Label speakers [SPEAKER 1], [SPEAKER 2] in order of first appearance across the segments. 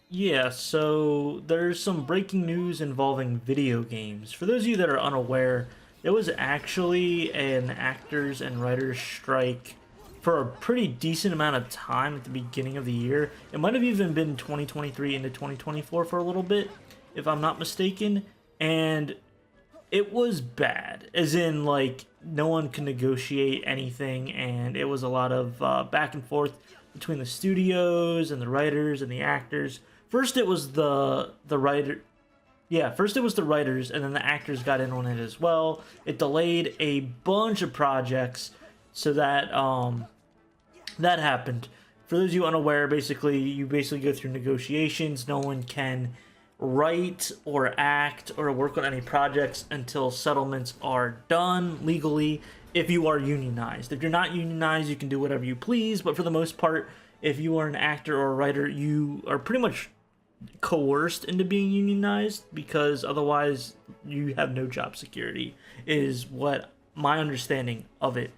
[SPEAKER 1] Yeah, so there's some breaking news involving video games. For those of you that are unaware, there was actually an actors and writers strike for a pretty decent amount of time at the beginning of the year. It might have even been 2023 into 2024 for a little bit, if I'm not mistaken. And it was bad, as in, like, no one can negotiate anything, and it was a lot of back and forth between the studios and the writers and the actors. First, it was the writer. Yeah, first it was the writers, and then the actors got in on it as well. It delayed a bunch of projects, so that happened. For those of you unaware, basically, you basically go through negotiations. No one can write or act or work on any projects until settlements are done legally if you are unionized. If you're not unionized, you can do whatever you please, but for the most part, if you are an actor or a writer, you are pretty much coerced into being unionized, because otherwise you have no job security, is what my understanding of it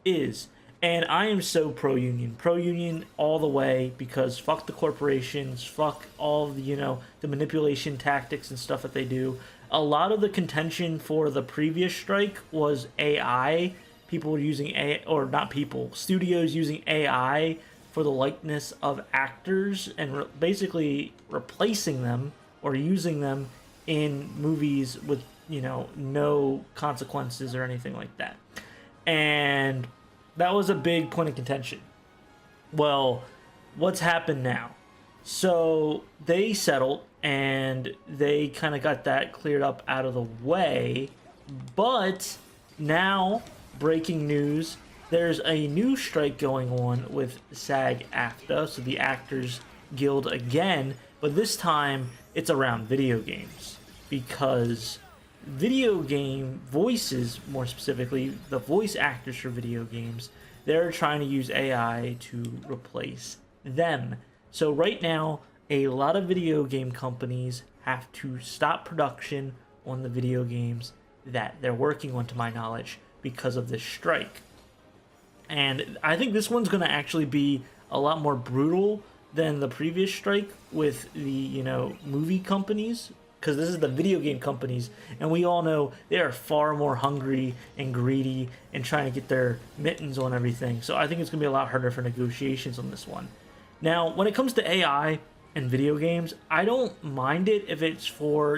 [SPEAKER 1] is. And I am so pro union all the way, because fuck the corporations, fuck all the, the manipulation tactics and stuff that they do. A lot of the contention for the previous strike was AI. People were using AI, or not people, studios using AI for the likeness of actors and basically replacing them or using them in movies with, no consequences or anything like that. And that was a big point of contention. Well, what's happened now? So they settled and they kind of got that cleared up out of the way. But now, breaking news, there's a new strike going on with SAG-AFTRA, so the Actors Guild again, but this time it's around video games, because video game voices, more specifically the voice actors for video games, they're trying to use AI to replace them. So right now, a lot of video game companies have to stop production on the video games that they're working on, to my knowledge, because of this strike. And I think this one's going to actually be a lot more brutal than the previous strike with the, movie companies, because this is the video game companies, and we all know they are far more hungry and greedy and trying to get their mittens on everything. So I think it's going to be a lot harder for negotiations on this one. Now, when it comes to AI and video games, I don't mind it if it's for,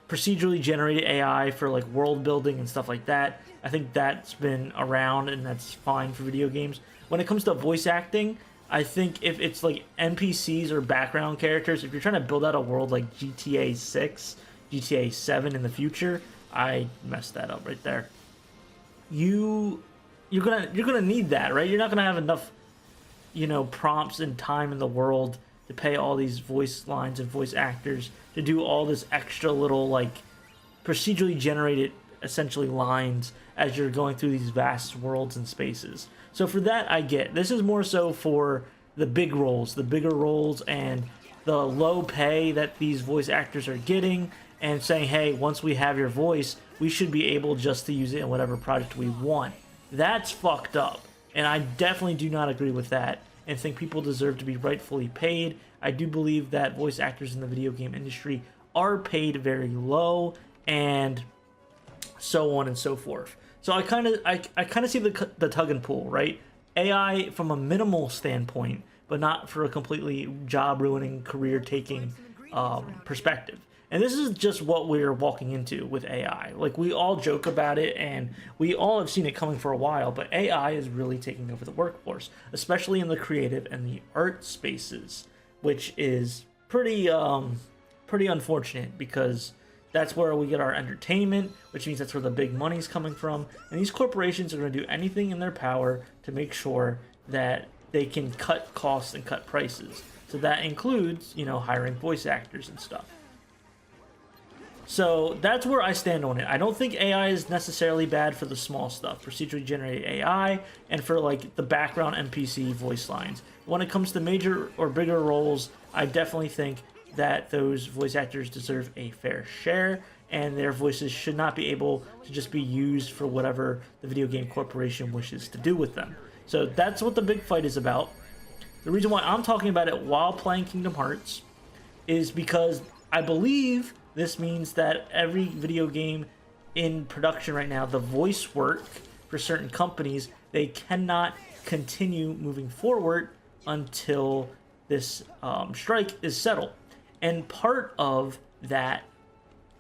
[SPEAKER 1] procedurally generated AI for like world building and stuff like that. I think that's been around and that's fine for video games. When it comes to voice acting, I think if it's like NPCs or background characters, if you're trying to build out a world like GTA 6, GTA 7 in the future, I messed that up right there. You're gonna need that, right? You're not gonna have enough, prompts and time in the world to pay all these voice lines and voice actors to do all this extra little, like, procedurally generated, essentially, lines as you're going through these vast worlds and spaces. So for that, I get. This is more so for the big roles, the bigger roles, and the low pay that these voice actors are getting, and saying, hey, once we have your voice, we should be able just to use it in whatever project we want. That's fucked up, and I definitely do not agree with that, and think people deserve to be rightfully paid. I do believe that voice actors in the video game industry are paid very low, and so on and so forth. So I kind of see the tug and pull, right? AI from a minimal standpoint, but not for a completely job ruining, career taking perspective. And this is just what we're walking into with AI. Like, we all joke about it, and we all have seen it coming for a while, but AI is really taking over the workforce, especially in the creative and the art spaces, which is pretty unfortunate, because that's where we get our entertainment, which means that's where the big money's coming from. And these corporations are going to do anything in their power to make sure that they can cut costs and cut prices. So that includes, hiring voice actors and stuff. So that's where I stand on it. I don't think AI is necessarily bad for the small stuff, procedurally generated AI, and for like the background NPC voice lines. When it comes to major or bigger roles, I definitely think that those voice actors deserve a fair share, and their voices should not be able to just be used for whatever the video game corporation wishes to do with them. So that's what the big fight is about. The reason why I'm talking about it while playing Kingdom Hearts is because I believe this means that every video game in production right now, the voice work for certain companies, they cannot continue moving forward until this strike is settled. And part of that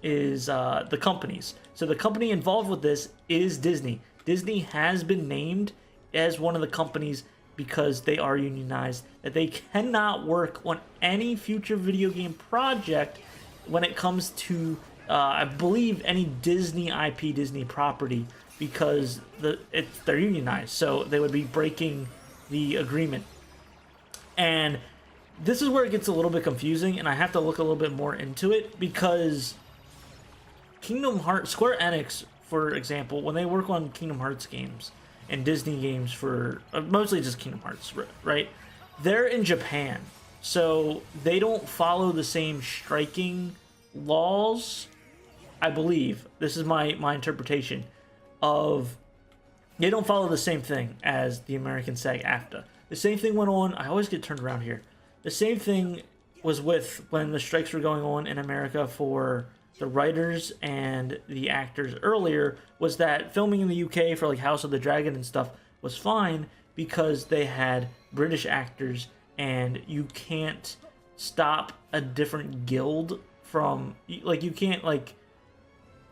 [SPEAKER 1] is the companies. So the company involved with this is Disney. Disney has been named as one of the companies because they are unionized, that they cannot work on any future video game project when it comes to, I believe, any Disney IP, Disney property, because they're unionized. So they would be breaking the agreement. And this is where it gets a little bit confusing, and I have to look a little bit more into it, because Kingdom Hearts, Square Enix, for example, when they work on Kingdom Hearts games and Disney games for mostly just Kingdom Hearts, right? They're in Japan, so they don't follow the same striking laws. I believe this is my interpretation of, they don't follow the same thing as the American SAG-AFTRA. The same thing went on. I always get turned around here. The same thing was with when the strikes were going on in America for the writers and the actors earlier, was that filming in the UK for like House of the Dragon and stuff was fine because they had British actors, and you can't stop a different guild from, like, you can't, like,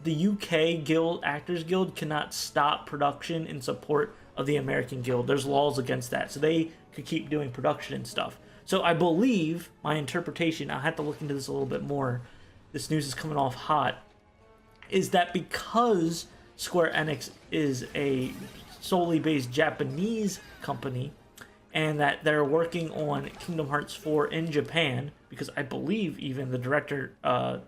[SPEAKER 1] the UK guild, Actors Guild, cannot stop production in support of the American Guild. There's laws against that, so they could keep doing production and stuff. So I believe, my interpretation, I'll have to look into this a little bit more, this news is coming off hot, is that because Square Enix is a solely based Japanese company, and that they're working on Kingdom Hearts 4 in Japan, because I believe even the director, I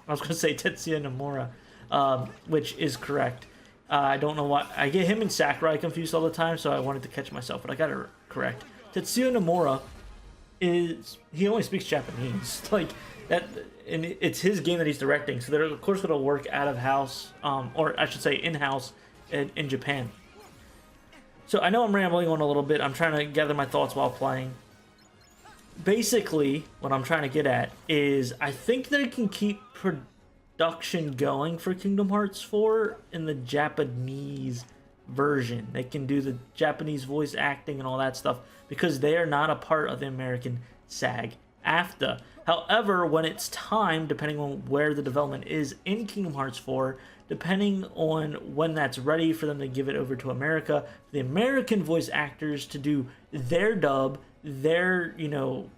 [SPEAKER 1] was going to say Tetsuya Nomura, which is correct. I don't know why. I get him and Sakurai confused all the time, so I wanted to catch myself, but I got it correct. Tetsuya Nomura he only speaks Japanese. Like, that, and it's his game that he's directing, so they're of course going to work out of house, or I should say in-house in Japan. So I know I'm rambling on a little bit. I'm trying to gather my thoughts while playing. Basically, what I'm trying to get at is I think they can keep production going for Kingdom Hearts 4 in the Japanese version. They can do the Japanese voice acting and all that stuff because they are not a part of the American SAG-AFTRA. However, when it's time, depending on where the development is in Kingdom Hearts 4, depending on when that's ready for them to give it over to America, the American voice actors to do their dub, their, you know,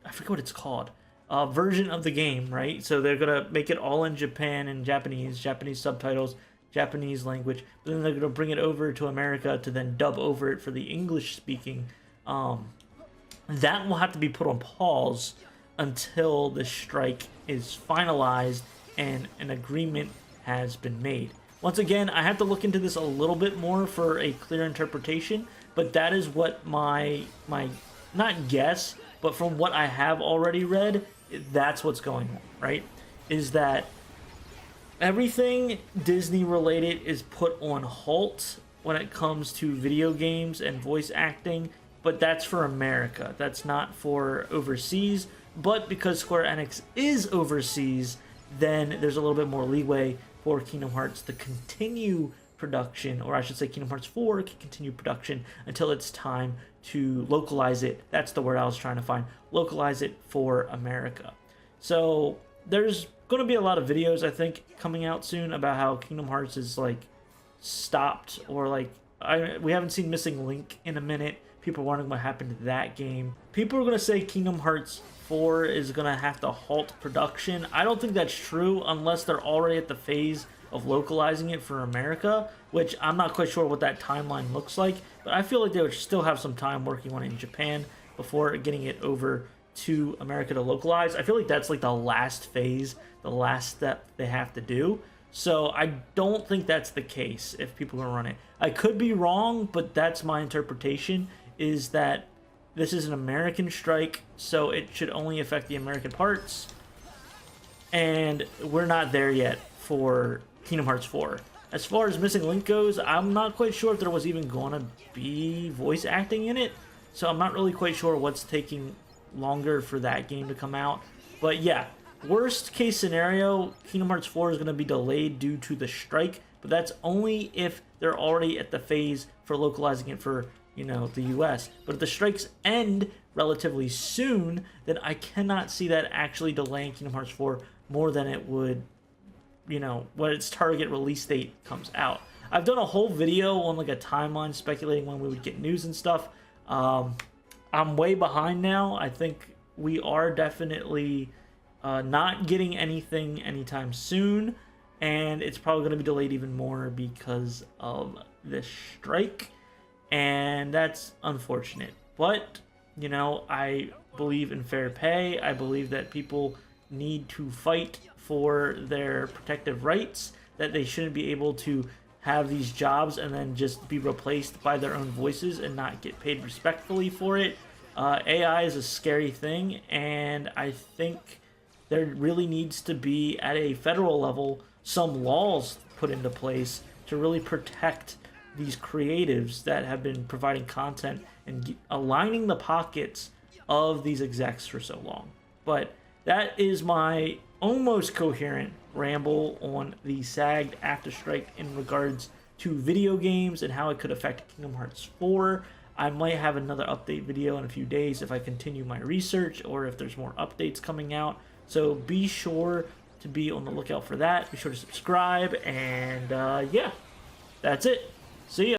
[SPEAKER 1] I forget what it's called, version of the game, right? So they're going to make it all in Japan and Japanese subtitles, Japanese language, but then they're going to bring it over to America to then dub over it for the English-speaking. That will have to be put on pause until the strike is finalized and an agreement has been made. Once again, I have to look into this a little bit more for a clear interpretation, but that is what my not guess, but from what I have already read, that's what's going on, right? Is that everything Disney related is put on halt when it comes to video games and voice acting, but that's for America. That's not for overseas. But because Square Enix is overseas, then there's a little bit more leeway for Kingdom Hearts to continue production, or I should say Kingdom Hearts 4 can continue production until it's time to localize it. That's the word I was trying to find. Localize it for America. So there's going to be a lot of videos, I think, coming out soon about how Kingdom Hearts is, like, stopped, or, like, we haven't seen Missing Link in a minute. People are wondering what happened to that game. People are going to say Kingdom Hearts 4 is going to have to halt production. I don't think that's true unless they're already at the phase of localizing it for America, which I'm not quite sure what that timeline looks like, but I feel like they would still have some time working on it in Japan before getting it over to America to localize. I feel like that's like the last phase, the last step they have to do. So I don't think that's the case if people are going to run it. I could be wrong, but that's my interpretation, is that this is an American strike, so it should only affect the American parts. And we're not there yet for Kingdom Hearts 4. As far as Missing Link goes, I'm not quite sure if there was even going to be voice acting in it. So I'm not really quite sure what's taking longer for that game to come out. But yeah, worst case scenario, Kingdom Hearts 4 is going to be delayed due to the strike, but that's only if they're already at the phase for localizing it for, you know, the US. But if the strikes end relatively soon, then I cannot see that actually delaying Kingdom Hearts 4 more than it would, you know, when its target release date comes out. I've done a whole video on like a timeline speculating when we would get news and stuff. I'm way behind now. I think we are definitely not getting anything anytime soon, and it's probably going to be delayed even more because of this strike, and that's unfortunate. But, you know, I believe in fair pay. I believe that people need to fight for their protective rights, that they shouldn't be able to have these jobs and then just be replaced by their own voices and not get paid respectfully for it. AI is a scary thing, and I think there really needs to be, at a federal level, some laws put into place to really protect these creatives that have been providing content and aligning the pockets of these execs for so long. But that is my almost coherent ramble on the SAG-AFTRA strike in regards to video games and how it could affect Kingdom Hearts 4. I might have another update video in a few days if I continue my research or if there's more updates coming out. So be sure to be on the lookout for that. Be sure to subscribe, and yeah, that's it. See ya.